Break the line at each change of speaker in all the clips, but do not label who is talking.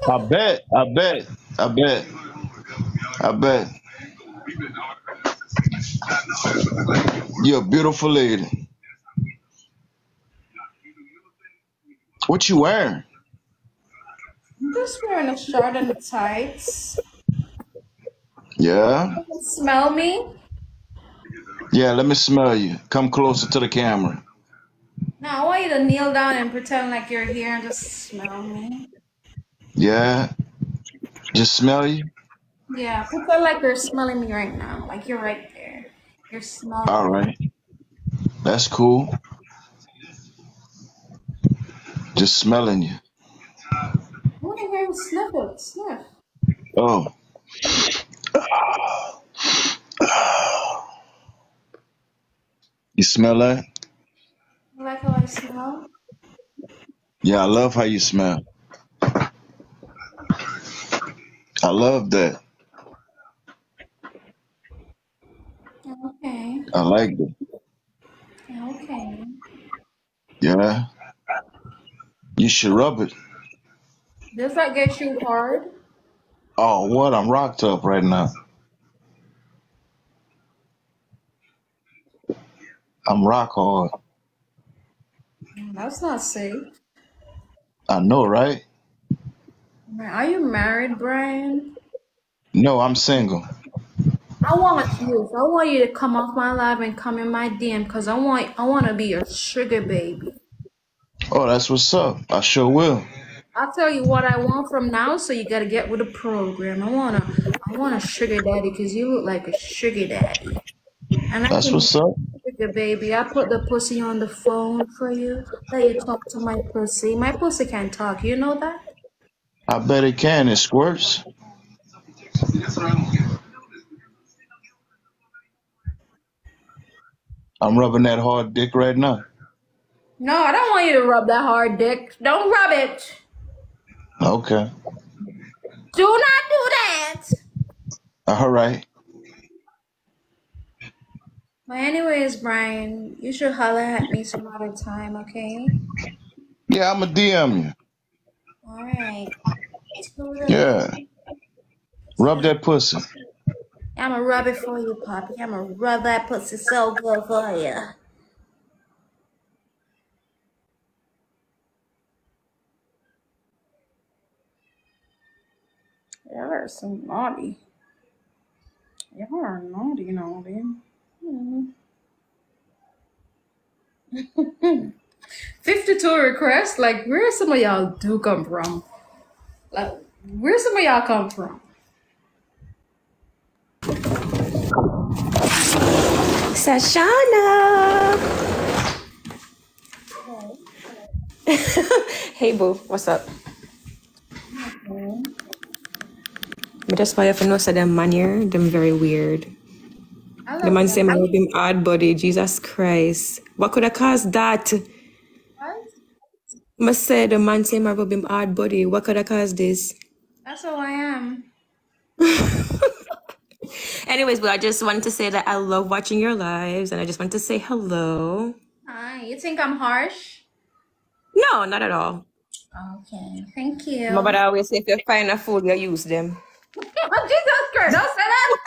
I bet. I bet. I bet. I bet. You're a beautiful lady. What you wearing?
I'm just wearing a shirt and tights.
Yeah.
You can smell me?
Yeah, let me smell you. Come closer to the camera.
Now I want you to kneel down and pretend like you're here and just smell me.
Yeah. Just smell you.
Yeah, pretend like you're smelling me right now. Like you're right there. You're smelling
All
me.
right. That's cool. Just smelling you.
I want to hear you sniff it. Sniff.
Oh. You smell that?
You like how I smell?
Yeah, I love how you smell. I love that.
Okay.
I like it.
Okay.
Yeah. You should rub it.
Does that get you hard?
Oh, what? I'm rocked up right now. I'm rock hard.
That's not safe.
I know, right?
Are you married, Brian?
No, I'm single.
I want you to come off my live and come in my DM because I want to be your sugar baby.
Oh, that's what's up. I sure will.
I'll tell you what I want from now, so you gotta get with the program. I want a sugar daddy because you look like a sugar daddy, and I
That's
can
what's up.
sugar baby. I put the pussy on the phone for you. Let you talk to my pussy. My pussy can talk. You know that?
I bet it can. It squirts. I'm rubbing that hard dick right now.
No, I don't want you to rub that hard dick. Don't rub it.
Okay.
Do not do that.
All right.
But anyways, Brian, you should holler at me some other time, okay?
Yeah, I'm going to DM you.
All right. Totally.
Yeah. Rub that pussy.
I'ma rub it for you, Poppy. I'ma rub that pussy so good for you. Y'all are so naughty. Y'all are naughty, naughty. Mhm. 52 requests? Like, where some of y'all do come from? Like, where some of y'all come from?
Sashana. Hey boo, what's up?
Okay.
I just want you to know say them man here, them very weird.
I
The
love
man say
them.
man with him hard body, Jesus Christ. What could have caused that?
What?
Must say the man say man with him hard body. What could have caused this?
That's all I am.
Anyways, but I just wanted to say that I love watching your lives and I just want to say hello.
Hi. You think I'm harsh?
No, not at all.
Okay. Thank
My
you.
brother always say if you find a fool, you use them.
Oh, Jesus Christ. Don't say that.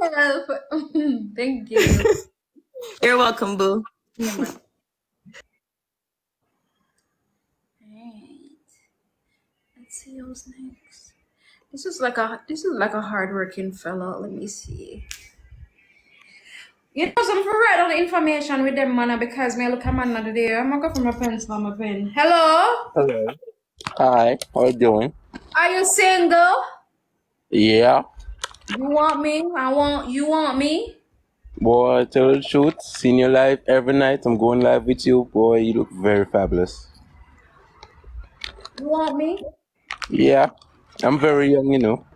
All right. Thank you.
You're welcome, boo.
Yeah, bro. Alright. Let's see who's next. This is like a hardworking fellow. Let me see. You know some for write all the information with them man because me look a man another day. I'm gonna go for my pen, for my pen. Hello?
Hello. Hi, how you doing?
Are you single?
Yeah.
You want me? You want me?
Boy, tell the truth, seen your live every night. I'm going live with you. Boy, you look very fabulous.
You want me?
Yeah. I'm very young, you know.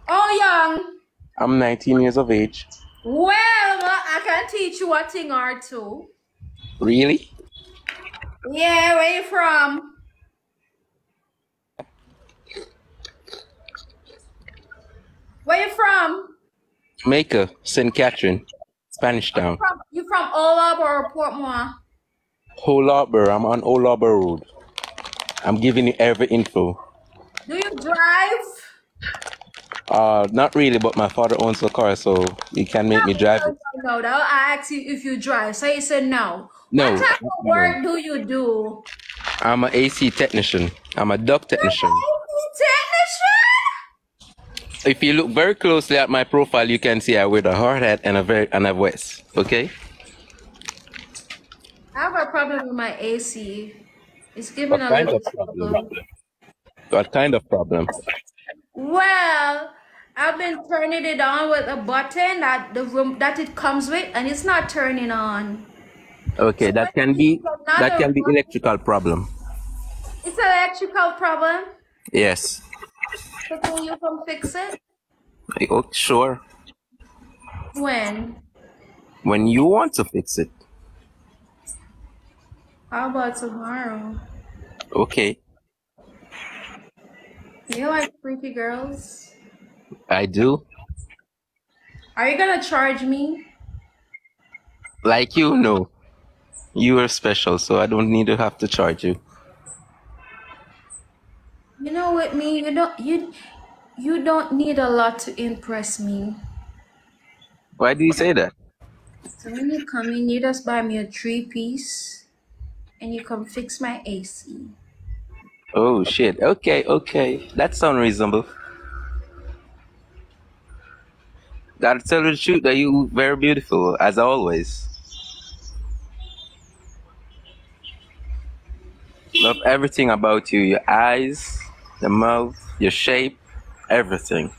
Oh young.
I'm 19 years of age.
Well, I can teach you a thing or two.
Really?
Yeah, where you from? Where you from?
Jamaica, St. Catherine, Spanish Town.
You from Olab or Portmore?
Old Harbour, I'm on Old Harbour Road. I'm giving you every info.
Do you drive?
Not really, but my father owns a car, so he can make me drive it.
No. I asked you if you drive. So you said no. What
No,
type of
no.
work do you do?
I'm an AC technician. I'm a duct technician.
Technician?
If you look very closely at my profile, you can see I wear a hard hat and a vest. Okay.
I have a problem with my AC. It's giving
What
a
kind
little
of problem?
trouble.
What kind of problem?
Well, I've been turning it on with a button that it comes with, and it's not turning on.
Okay,
So
that can
when
be
I use another one,
electrical problem.
it's an electrical problem.
Yes.
So can you come fix it?
Oh, sure.
When?
When you want to fix it.
How about tomorrow?
Okay.
You like freaky girls?
I do.
Are you gonna charge me?
Like you, no. You are special, so I don't need to have to charge you.
You know, with me, you don't need a lot to impress me.
Why do you say that?
So when you come in, you just buy me a 3-piece, and you come fix my AC.
Oh shit. Okay. That sounds reasonable. Gotta tell you the truth that you very beautiful, as always. Love everything about you. Your eyes, the mouth, your shape, everything.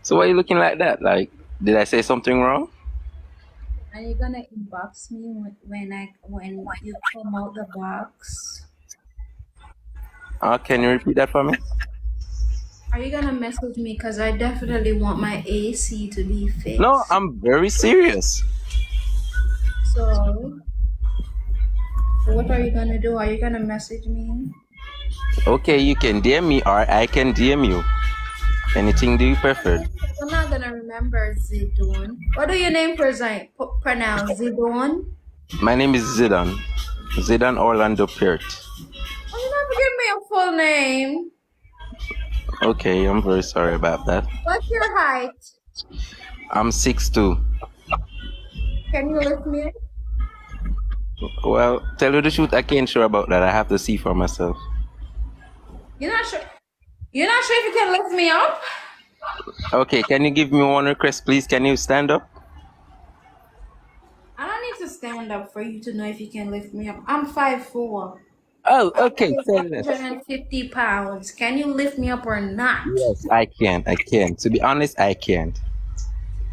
So why are you looking like that? Like, did I say something wrong?
Are you gonna inbox me when you come out the box?
Can you repeat that for me?
Are you gonna message me? Because I definitely want my AC to be fixed.
No, I'm very serious.
So what are you gonna do? Are you gonna message me?
Okay, you can DM me or I can DM you. Anything do you prefer?
I'm not gonna remember Zidon. What do your name pronounce? Zidon?
My name is Zidan. Zidan Orlando Peart.
Oh, you never give me a full name.
Okay, I'm very sorry about that.
What's your height?
I'm 6'2".
Can you lift me up?
Well, tell you the truth, I can't sure about that. I have to see for myself.
You're not sure? You're not sure if you can lift me up?
Okay, can you give me one request, please? Can you stand up?
I don't need to stand up for you to know if you can lift me up. I'm 5'4".
Oh, okay. Say less.
150 pounds. Can you lift me up or not?
Yes, I can. To be honest, I can't.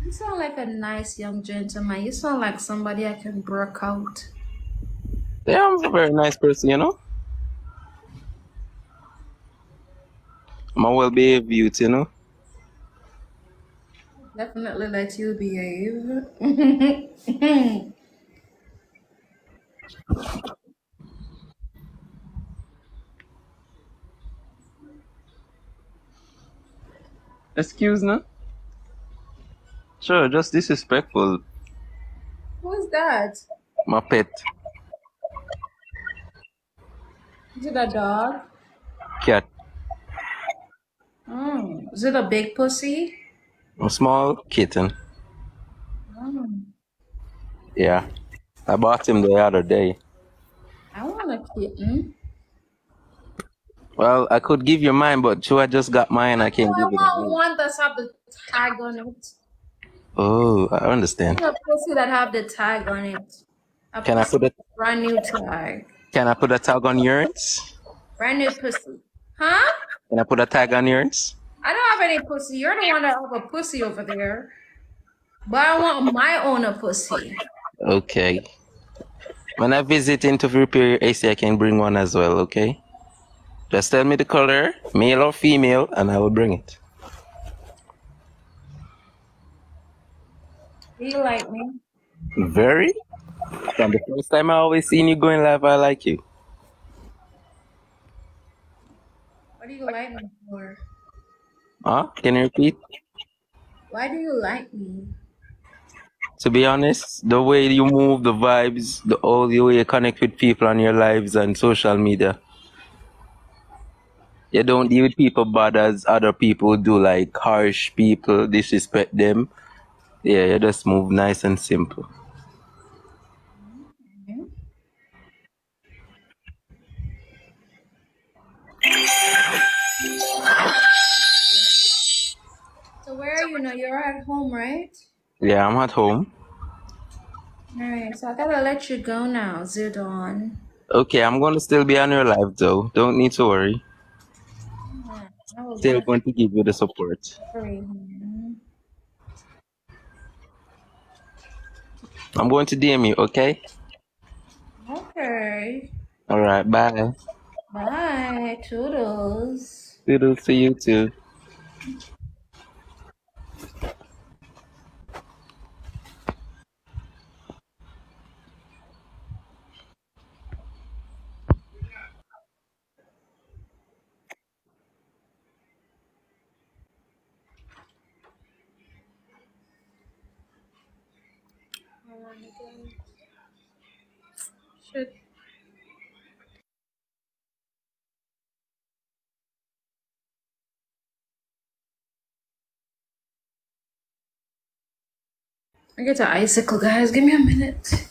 You sound like a nice young gentleman. You sound like somebody I can work out.
Yeah, I'm a very nice person, you know. I'm a well-behaved youth, you know.
Definitely let you behave.
Excuse me? Sure, just disrespectful.
Who's that?
My pet.
Is it a dog?
Cat.
Is it a big pussy?
A small kitten.
Oh,
Yeah. I bought him the other day.
I want a kitten.
Well, I could give you mine, but I just got mine. I can't
I
give it
want
away.
one that's have the tag on it.
Oh, I understand.
A pussy that have the tag on it.
Can I put a
Brand new tag.
tag on yours?
Brand new pussy. Huh?
Can I put a tag on yours?
I don't have any pussy. You're the one that have a pussy over there. But I want my own a pussy.
Okay. When I visit in to repair your AC, I can bring one as well, okay? Just tell me the color, male or female, and I will bring it.
Do you like me?
Very? From the first time I always seen you going live, I like you.
What do you like me for?
Huh? Can you repeat?
Why do you like me?
To be honest, the way you move, the vibes, the all the way you connect with people on your lives and social media. You don't deal with people bad as other people do, like harsh people, disrespect them. Yeah, you just move nice and simple.
Okay. So where are you now? You're at home, right?
Yeah, I'm at home.
Alright, so I gotta let you go now, Zidon.
Okay, I'm gonna still be on your live though. Don't need to worry.
Yeah, I was
Still
definitely
going to give you the support.
worried.
I'm going to DM you, okay?
Okay.
Alright, bye.
Bye. Toodles.
Toodles to you too.
Hold on again. Shit. I get to icicle, guys. Give me a minute.